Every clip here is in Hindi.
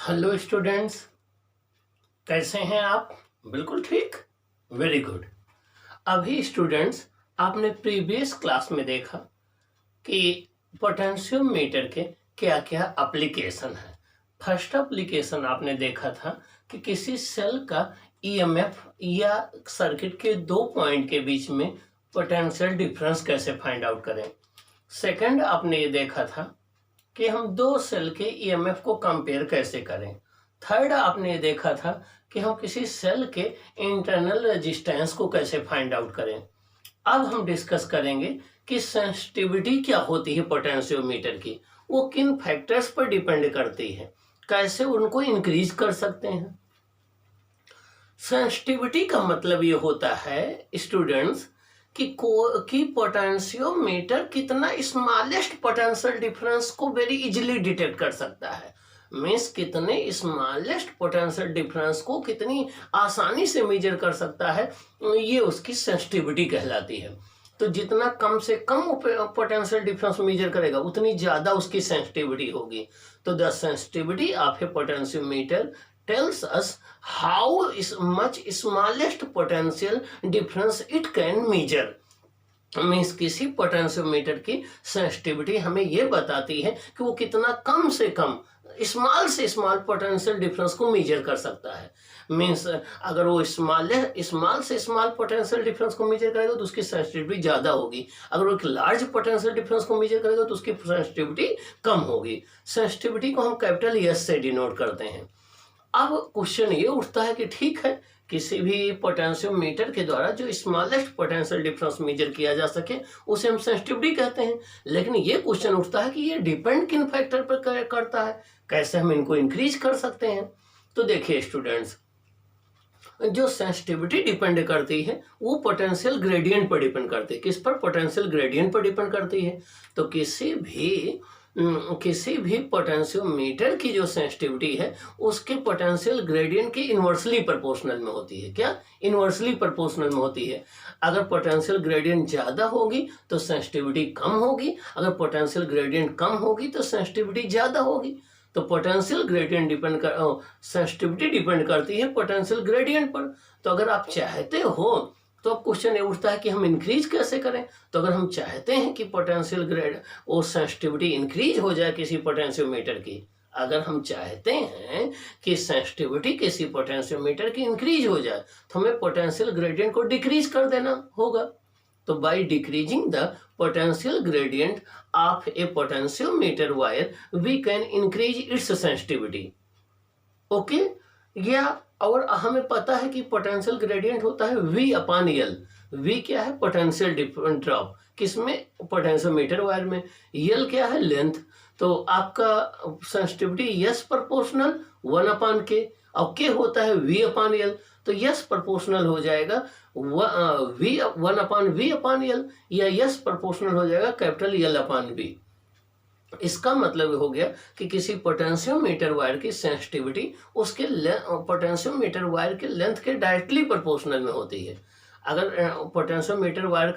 हेलो स्टूडेंट्स, कैसे हैं आप? बिल्कुल ठीक, वेरी गुड। अभी स्टूडेंट्स, आपने प्रीवियस क्लास में देखा कि पोटेंशियोमीटर के क्या क्या एप्लीकेशन है। फर्स्ट एप्लीकेशन आपने देखा था कि किसी सेल का ईएमएफ या सर्किट के दो पॉइंट के बीच में पोटेंशियल डिफरेंस कैसे फाइंड आउट करें। सेकंड आपने ये देखा था कि हम दो सेल के ईएमएफ को कंपेयर कैसे करें। थर्ड आपने ये देखा था कि हम किसी सेल के इंटरनल रेजिस्टेंस को कैसे फाइंड आउट करें। अब हम डिस्कस करेंगे कि सेंसिटिविटी क्या होती है पोटेंशियोमीटर की, वो किन फैक्टर्स पर डिपेंड करती है, कैसे उनको इंक्रीज कर सकते हैं। सेंसिटिविटी का मतलब ये होता है स्टूडेंट्स कि पोटेंशियोमीटर कितना स्मॉलेस्ट पोटेंशियल डिफरेंस को वेरी इजीली डिटेक्ट कर सकता है। मीन्स कितने स्मॉलेस्ट पोटेंशियल डिफरेंस को कितनी आसानी से मेजर कर सकता है, ये उसकी सेंसिटिविटी कहलाती है। तो जितना कम से कम पोटेंशियल डिफरेंस मेजर करेगा उतनी ज़्यादा उसकी सेंसिटिविटी होगी। तो the sensitivity of a potentiometer tells us how much smallest potential difference it can measure। Means किसी पोटेंशियोमीटर की सेंसिटिविटी हमें ये बताती है कि वो कितना कम से कम स्मॉल से स्मॉल पोटेंशियल डिफरेंस को मेजर कर सकता है। मीन्स अगर वो स्मॉल से स्मॉल पोटेंशियल डिफरेंस को मेजर करेगा तो उसकी सेंसिटिविटी ज़्यादा होगी। अगर वो एक लार्ज पोटेंशियल डिफरेंस को मेजर करेगा तो उसकी सेंसिटिविटी कम होगी। सेंसिटिविटी को हम कैपिटल एस से डिनोट करते हैं। अब क्वेश्चन ये उठता है कि ठीक है, किसी भी पोटेंशियोमीटर के द्वारा जो स्मॉलेस्ट पोटेंशियल डिफरेंस मेजर किया जा सके उसे हम सेंसिटिविटी कहते हैं। लेकिन ये क्वेश्चन उठता है कि ये डिपेंड किन फैक्टर पर करता है, कैसे हम इनको इंक्रीज कर सकते हैं। तो देखिए स्टूडेंट्स, जो सेंसिटिविटी डिपेंड करती है वो पोटेंशियल ग्रेडियंट पर डिपेंड करती है। किस पर? पोटेंशियल ग्रेडियंट पर डिपेंड करती है। तो किसी भी पोटेंशियोमीटर की जो सेंसिटिविटी है उसके पोटेंशियल ग्रेडियंट के इन्वर्सली प्रोपोर्शनल में होती है। क्या? इन्वर्सली प्रोपोर्शनल में होती है। अगर पोटेंशियल ग्रेडियंट ज़्यादा होगी तो सेंसिटिविटी कम होगी, अगर पोटेंशियल ग्रेडियंट कम होगी तो सेंसिटिविटी ज़्यादा होगी। तो पोटेंशियल ग्रेडियंट सेंसिटिविटी डिपेंड करती है पोटेंशियल ग्रेडियंट पर। तो अगर आप चाहते हो तो अब क्वेश्चन ये उठता है कि हम इंक्रीज कैसे करें। तो अगर हम चाहते हैं कि पोटेंशियल ग्रेड और सेंसिटिविटी इंक्रीज हो जाए किसी पोटेंशियोमीटर की, अगर हम चाहते हैं कि सेंसिटिविटी किसी पोटेंशियोमीटर की इंक्रीज हो जाए तो हमें पोटेंशियल ग्रेडियंट को डिक्रीज कर देना होगा। तो by decreasing the potential gradient of a potentiometer wire we can increase its sensitivity. Okay, या और हमें पता है कि पोटेंशियल ग्रेडियंट होता है V अपॉन L। V क्या है? Potential drop. किसमें? पोटेंशियोमीटर वायर में। L क्या है? लेंथ। तो आपका sensitivity S proportional 1 upon K, और K होता है V अपॉन L। तो S प्रोपोर्शनल हो जाएगा V 1 upon V upon L, या S प्रोपोर्शनल हो जाएगा कैपिटल L अपॉन V। इसका मतलब हो गया कि किसी पोटेंशियोमीटर वायर की सेंसिटिविटी उसके पोटेंशियोमीटर वायर के लेंथ के डायरेक्टली प्रोपोर्शनल में होती है। अगर पोटेंशियोमीटर वायर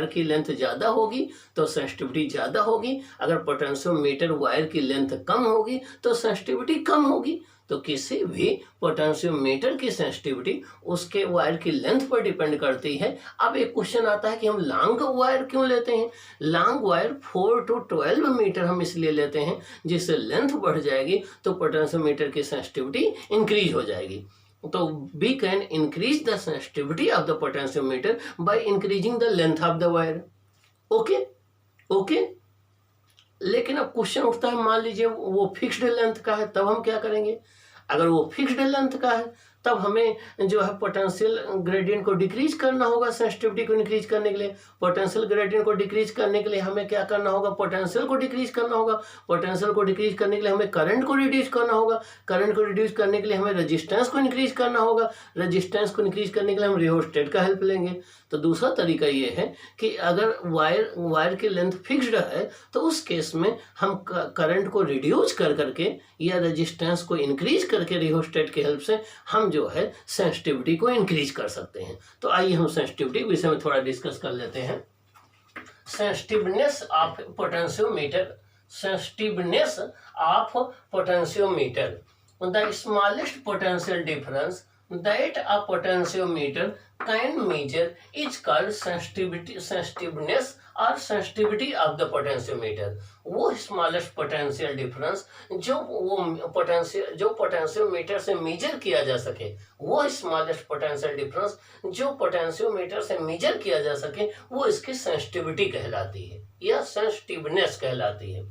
की लेंथ ज़्यादा होगी तो सेंसिटिविटी ज़्यादा होगी, अगर पोटेंशियोमीटर वायर की लेंथ कम होगी तो सेंसिटिविटी कम होगी। तो किसी भी पोटेंशियोमीटर की सेंसिटिविटी उसके वायर की लेंथ पर डिपेंड करती है। अब एक क्वेश्चन आता है कि हम लॉन्ग वायर क्यों लेते हैं। लॉन्ग वायर 4 to 12 मीटर हम इसलिए लेते हैं जिससे लेंथ बढ़ जाएगी तो पोटेंशियोमीटर की सेंसिटिविटी इंक्रीज हो जाएगी। तो we can increase the sensitivity of the potentiometer by increasing the length of the wire. Okay okay. लेकिन अब क्वेश्चन उठता है, मान लीजिए वो फिक्स्ड लेंथ का है, तब हम क्या करेंगे? अगर वो फिक्स्ड लेंथ का है तब हमें जो है पोटेंशियल ग्रेडियंट को डिक्रीज करना होगा सेंसिटिविटी को इंक्रीज करने के लिए। पोटेंशियल ग्रेडियंट को डिक्रीज करने के लिए हमें क्या करना होगा? पोटेंशियल को डिक्रीज करना होगा। पोटेंशियल को डिक्रीज करने के लिए हमें करंट को रिड्यूस करना होगा। करंट को रिड्यूस करने के लिए हमें रेजिस्टेंस को इंक्रीज करना होगा। रेजिस्टेंस को इंक्रीज करने के लिए हम रियोस्टेट का हेल्प लेंगे। तो दूसरा तरीका ये है कि अगर वायर की लेंथ फिक्स्ड है तो उस केस में हम करंट को रिड्यूस करके या रेजिस्टेंस को इंक्रीज करके रियोस्टेट की हेल्प से हम जो है सेंसिटिविटी को इंक्रीज कर सकते हैं। तो आइए हम सेंसिटिविटी के विषय में थोड़ा डिस्कस कर लेते हैं। Sensitiveness of potentiometer sensitiveness of potentiometer. The smallest potential difference that a potentiometer can measure is called sensitiveness or sensitivity of the potentiometer. वो स्मॉलेस्ट पोटेंशियल डिफरेंस जो पोटेंशियोमीटर से मेजर किया जा सके, वो स्मॉलेस्ट पोटेंशियल डिफरेंस जो पोटेंशियोमीटर से मेजर किया जा सके, वो इसकी सेंसिटिविटी कहलाती है या सेंसिटिवनेस कहलाती है।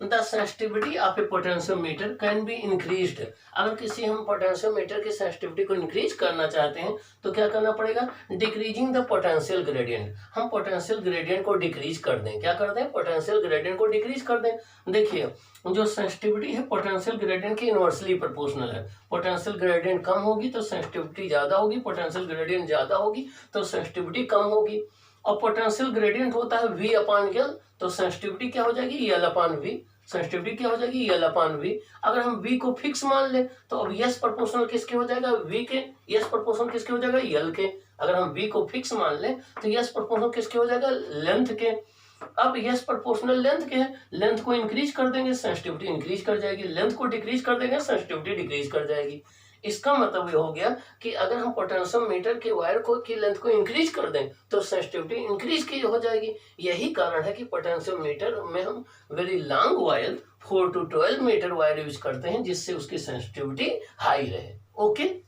The sensitivity of a potentiometer can be increased. अगर किसी हम पोटेंशियोमीटर की सेंसिटिविटी को इंक्रीज करना चाहते हैं तो क्या करना पड़ेगा? Decreasing the potential gradient. हम पोटेंशियल ग्रेडियंट को डिक्रीज कर दें। क्या कर दें? पोटेंशियल ग्रेडियंट को डिक्रीज कर दें। देखिए, जो सेंसिटिविटी है पोटेंशियल ग्रेडियंट की इनवर्सली प्रोपोर्शनल है। पोटेंशियल ग्रेडियंट कम होगी तो सेंसिटिविटी ज्यादा होगी, पोटेंशियल ग्रेडियंट ज्यादा होगी तो सेंसिटिविटी कम होगी। और पोटेंशियल ग्रेडियंट होता है V अपॉन L, तो सेंसिटिविटी क्या हो जाएगी? L upon V। सेंसिटिविटी क्या हो जाएगी? L upon V। अगर हम V को फिक्स मान ले तो अब S प्रोपोर्शनल किसके हो जाएगा? V के। S प्रोपोर्शनल किसके हो जाएगा? L के। अगर हम V को फिक्स मान ले तो S प्रोपोर्शनल किसके हो जाएगा? लेंथ के। अब S प्रोपोर्शनल लेंथ के है, लेंथ को इंक्रीज कर देंगे सेंसिटिविटी इंक्रीज कर जाएगी, लेंथ को डिक्रीज कर देंगे सेंसिटिविटी डिक्रीज कर जाएगी। इसका मतलब ये हो गया कि अगर हम पोटेंशियोमीटर के वायर को की लेंथ को इंक्रीज कर दें तो सेंसिटिविटी इंक्रीज की हो जाएगी। यही कारण है कि पोटेंशियोमीटर में हम very long wire 4 to 12 metre wire use करते हैं जिससे उसकी सेंसिटिविटी हाई रहे। Okay, if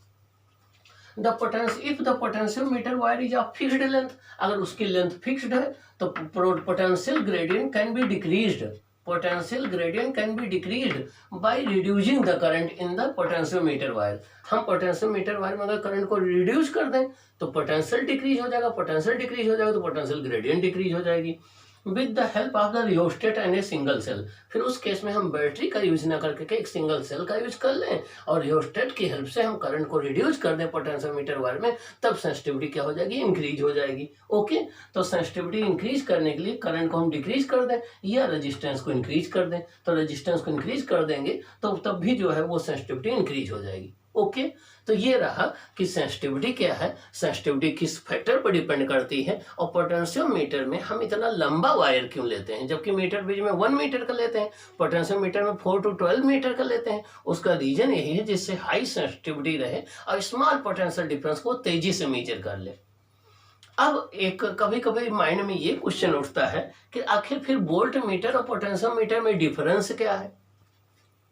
the potentiometer wire is of fixed length, अगर उसकी लेंथ फिक्स्ड है तो potential gradient can be decreased. Potential gradient can be decreased by reducing the current in the potentiometer wire। हम पोटेंशियोमीटर वायर में अगर करंट को रिड्यूस कर दें तो पोटेंशियल डिक्रीज हो जाएगा, पोटेंशियल डिक्रीज हो जाएगा तो पोटेंशियल ग्रेडियंट डिक्रीज हो जाएगी। With the help of the rheostat and a single cell. फिर उस केस में हम बैटरी का यूज ना करके एक सिंगल सेल का यूज कर लें और रियोस्टेट की हेल्प से हम करंट को रिड्यूस कर दें पोटेंशियोमीटर वायर में, तब सेंसिटिविटी क्या हो जाएगी? इंक्रीज हो जाएगी। ओके, तो सेंसिटिविटी इंक्रीज करने के लिए करंट को हम डिक्रीज कर दें या रेजिस्टेंस को इंक्रीज कर दें। तो रेजिस्टेंस को इंक्रीज कर देंगे तो तब भी जो है वो सेंसिटिविटी इंक्रीज हो जाएगी। ओके, तो ये रहा कि सेंसिटिविटी क्या है, सेंसिटिविटी किस फैक्टर पर डिपेंड करती है और पोटेंशियोमीटर में हम इतना लंबा वायर क्यों लेते हैं जबकि मीटर ब्रिज में 1 मीटर का लेते हैं, पोटेंशियोमीटर में 4 to 12 मीटर का लेते हैं। उसका रीजन यही है जिससे हाई सेंसिटिविटी रहे और स्मॉल पोटेंशियल डिफरेंस को तेजी से मेजर कर ले। अब एक कभी कभी माइंड में ये क्वेश्चन उठता है कि आखिर फिर वोल्ट मीटर और पोटेंशियोमीटर में डिफरेंस क्या है?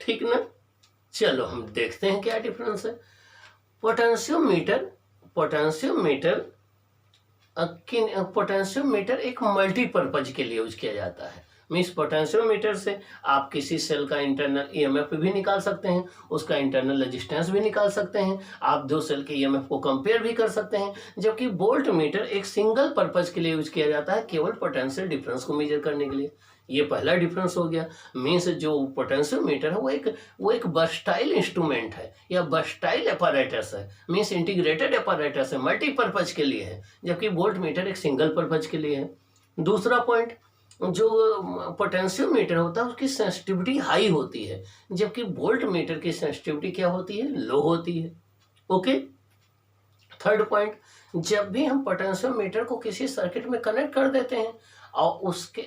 ठीक ना, चलो हम देखते हैं क्या डिफरेंस है। पोटेंशियोमीटर एक मल्टीपर्पज के लिए यूज किया जाता है। मीन्स पोटेंशियोमीटर से आप किसी सेल का इंटरनल ईएमएफ भी निकाल सकते हैं, उसका इंटरनल रेजिस्टेंस भी निकाल सकते हैं, आप दो सेल के ईएमएफ को कंपेयर भी कर सकते हैं। जबकि वोल्ट मीटर एक सिंगल पर्पज के लिए यूज किया जाता है, केवल पोटेंशियल डिफरेंस को मेजर करने के लिए। ये पहला डिफरेंस हो गया। मीन्स जो पोटेंशियोमीटर है वो एक वर्सटाइल इंस्ट्रूमेंट है या वर्सटाइल एपैरेटस है। मीन्स इंटीग्रेटेड एपैरेटस है, मल्टीपर्पज के लिए है, जबकि वोल्ट मीटर एक सिंगल पर्पज के लिए है। दूसरा पॉइंट, जो पोटेंशियोमीटर होता है उसकी सेंसिटिविटी हाई होती है जबकि वोल्ट मीटर की सेंसिटिविटी क्या होती है? लो होती है। ओके, थर्ड पॉइंट, जब भी हम पोटेंशियोमीटर को किसी सर्किट में कनेक्ट कर देते हैं और उसके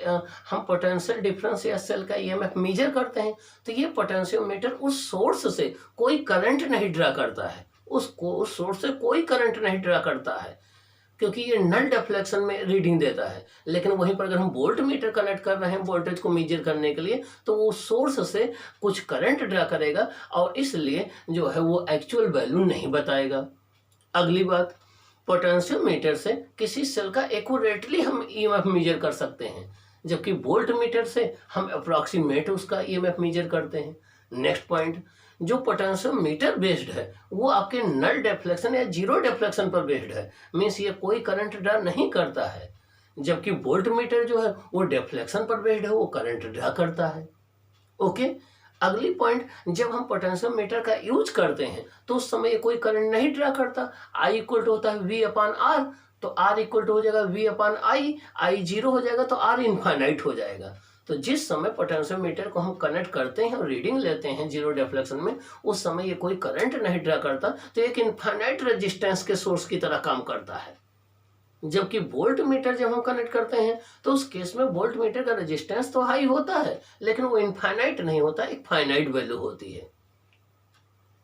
हम पोटेंशियल डिफरेंस या सेल का ईएमएफ मेजर करते हैं तो ये पोटेंशियोमीटर उस सोर्स से कोई करंट नहीं ड्रा करता है, उस सोर्स से कोई करंट नहीं ड्रा करता है क्योंकि ये नल डिफ्लेक्शन में रीडिंग देता है। लेकिन वहीं पर अगर हम वोल्ट मीटर कनेक्ट कर रहे हैं वोल्टेज को मेजर करने के लिए तो वो सोर्स से कुछ करंट ड्रा करेगा और इसलिए जो है वो एक्चुअल वैल्यू नहीं बताएगा। अगली बात, पोटेंशियोमीटर से किसी सेल का एक्यूरेटली हम ईएमएफ मेजर कर सकते हैं जबकि वोल्ट मीटर से हम अप्रॉक्सीमेट उसका ईएमएफ मेजर करते हैं। नेक्स्ट पॉइंट, जो पोटेंशियोमीटर बेस्ड है वो आपके नल डिफ्लेक्शन या जीरो डिफ्लेक्शन पर बेस्ड है। मीन्स ये कोई करंट ड्रा नहीं करता है, जबकि वोल्ट मीटर जो है वो डिफ्लेक्शन पर बेस्ड है, वो करंट ड्रा करता है। ओके, अगली पॉइंट, जब हम पोटेंशियोमीटर का यूज करते हैं तो उस समय कोई करंट नहीं ड्रा करता। आई इक्वल टू होता है V अपॉन आर, तो आर इक्वल टू हो जाएगा V अपॉन आई जीरो हो जाएगा तो आर इनफाइनाइट हो जाएगा। तो जिस समय पोटेंशियोमीटर को हम कनेक्ट करते हैं और रीडिंग लेते हैं जीरो डिफ्लेक्शन में, उस समय ये कोई करंट नहीं ड्रा करता, तो एक इनफाइनाइट रेजिस्टेंस के सोर्स की तरह काम करता है। जबकि वोल्ट मीटर जब हम कनेक्ट करते हैं तो उस केस में वोल्ट मीटर का रेजिस्टेंस तो हाई होता है, लेकिन वो इनफाइनाइट नहीं होता, एक फाइनाइट वैल्यू होती है।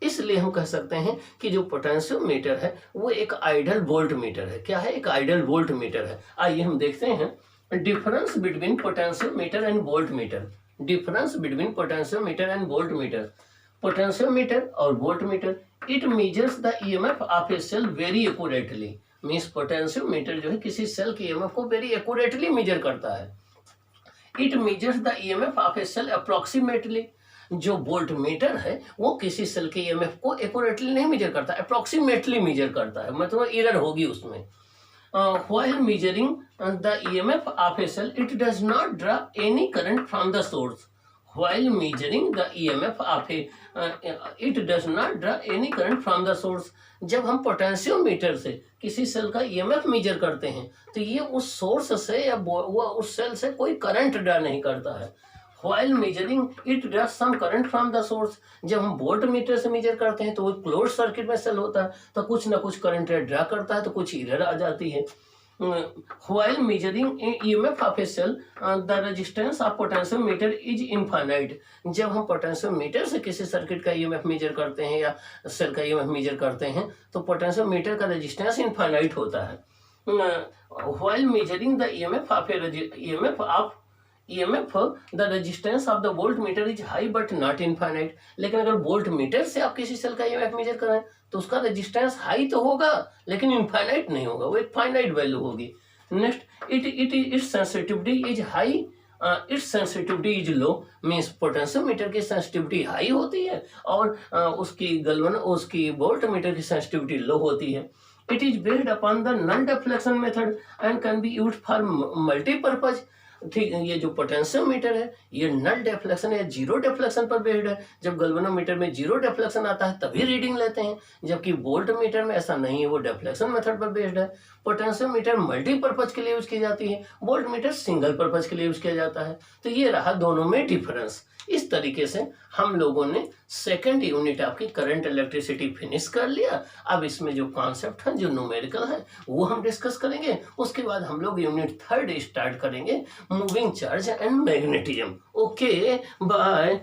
इसलिए हम कह सकते हैं कि जो पोटेंशियोमीटर है वो एक आइडियल वोल्ट मीटर है। क्या है? एक आइडियल वोल्ट मीटर है। आइए हम देखते हैं difference between potentiometer and volt meter. Difference between potentiometer and volt meter. Potentiometer और volt meter, it measures the EMF of a cell very accurately. Means potentiometer जो है किसी सेल के ईएमएफ को वेरी एक्यूरेटली मेजर करता है। It measures the EMF of a cell approximately. जो वोल्ट मीटर है वो किसी सेल के ईएमएफ को एक्यूरेटली नहीं मेजर करता, अप्रोक्सीमेटली मेजर करता है, मतलब एरर होगी उसमें। while measuring the EMF of a cell, it does not draw any current from the source. While measuring the EMF of a, it does not draw any current from the source. जब हम पोटेंशियोमीटर से किसी सेल का EMF मेजर करते हैं तो ये उस सोर्स से या वो उस सेल से कोई करंट ड्रा नहीं करता है। While measuring, it draws some current from the source. जब हम वोल्ट मीटर से मेजर करते हैं तो वो क्लोज सर्किट में सेल होता है, तो कुछ ना कुछ करंट ड्रा करता है, तो कुछ एरर आ जाती है। While measuring EMF of a cell, the resistance of potentiometer is infinite. जब हम पोटेंशियोमीटर से किसी सर्किट का EMF मेजर करते हैं या सेल का EMF मेजर करते हैं तो पोटेंशियोमीटर का रेजिस्टेंस इनफाइनाइट होता है। While measuring the EMF, the resistance of the voltmeter is high but not infinite. लेकिन अगर वोल्ट मीटर से आप किसी सेल का EMF मेजर करें तो उसका रेजिस्टेंस हाई तो होगा लेकिन इनफाइनाइट नहीं होगा, वो एक फाइनाइट वैल्यू होगी। Next, it's sensitivity is high, it's sensitivity is low. Means potentiometer की सेंसिटिविटी हाई होती है और उसकी वोल्ट मीटर की सेंसिटिविटी लो होती है। It is based upon the non deflection method and can be used for multipurpose. ठीक, ये जो पोटेंशियोमीटर है ये नल डिफ्लेक्शन या जीरो डिफ्लेक्शन पर बेस्ड है। जब गैल्वेनोमीटर में जीरो डिफ्लेक्शन आता है तभी रीडिंग लेते हैं, जबकि वोल्ट मीटर में ऐसा नहीं है, वो डिफ्लेक्शन मेथड पर बेस्ड है। पोटेंशियोमीटर मल्टीपर्पज के लिए यूज की जाती है, वोल्ट मीटर सिंगल पर्पज के लिए यूज किया जाता है। तो ये रहा दोनों में डिफरेंस। इस तरीके से हम लोगों ने सेकंड यूनिट आपकी करंट इलेक्ट्रिसिटी फिनिश कर लिया। अब इसमें जो कॉन्सेप्ट है, जो न्यूमेरिकल है, वो हम डिस्कस करेंगे। उसके बाद हम लोग यूनिट थर्ड स्टार्ट करेंगे, moving charge and magnetism. Okay, bye.